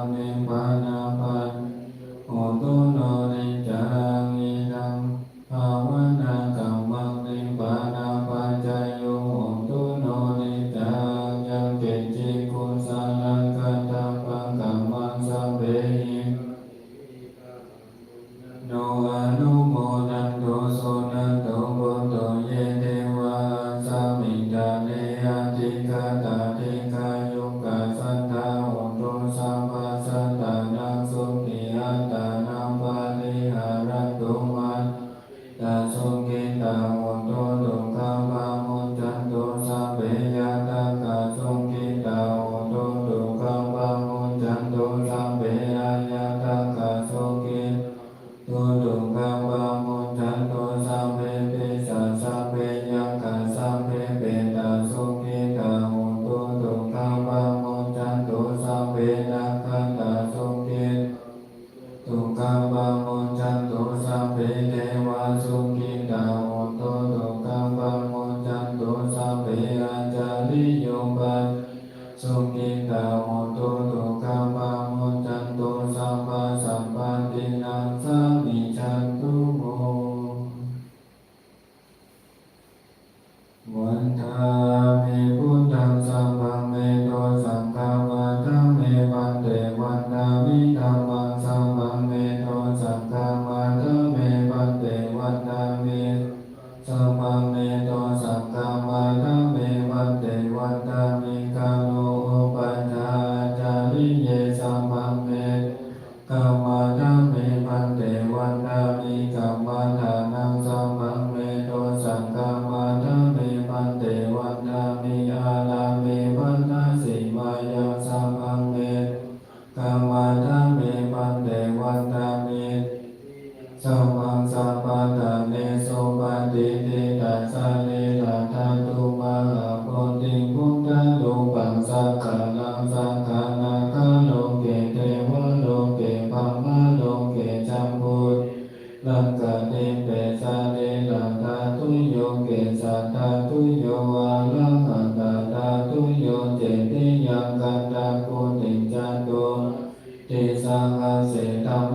เมปานาปันโหตุโนนิจังอิทังภาวนากัมมังนิปานาปัจจโยโหตุโนนิจังยังเกจิกุสานังกัตถะปังกัมมังสัพเพหิโนอนุโมทันโตสุนันโตบุตโตเยเทวาสามิดาเนอติกาตาติกายุกาสันตาโหตุสัพพสัตตานังสุขิอัตตานังปาริหารันตุมันตาสุขิตาโหตุตุกขปามุจจันตุสัพเพยตากาสุขิตาโหตุตุกขปามุจจันตุสัพเพอายตากาสุขิตุตุกขปามุจจันตุสัพเพปิสัสสัพเพยังกัสสัพเพเปตาสุขิตาโหตุตุกขปามุจจันตุสัพเพนัคขันตาสุขิตุกขปามุจจันตุสัพเพเทวาสุขิตาโหตุตุกขปามุจจันตุสัพเพอาจาริโยปัสสุขิตาโหตุตุกขปามุจจันตุสัพพะสัพพันตินัสสามิจันตุโมวันทามิพุทธังสัพพังเมโตสังฆาวัฏังเมวันเตวันทามิธัมมังสัพพังเมโตสังฆาวัฏังเมวันเตวันทามิสัพพังเมโตสังฆาวัฏังเมวันเตวันทามิกาโนอุปัฏฐาจาริเยสัพพังเมกาวัฏังเมวันเตวันทามิกัมมัฏฐานังสัพพังเมโตสังฆาวัฏังเมวันเตวันทามิอาลาเมวันทาสิมายังสัพพังเมกัมมัฏฐาเมวันเตวันทามิสัพพังสัพพะทะเนโสปฏิทิตัสสะเนตัทธาตุมาหาโพธิพุทธะรูปังสักขะนังสักขะนาคาโลเกเทวะโลเกปัมมะโลเกจัมพุทลังกะเตเปสะเนลังทาตุโยเกสัตตาตุโยอาลังหัตตาตาตุโยเจติยังกันตาปุติจันโตติสังฆเสธัมโม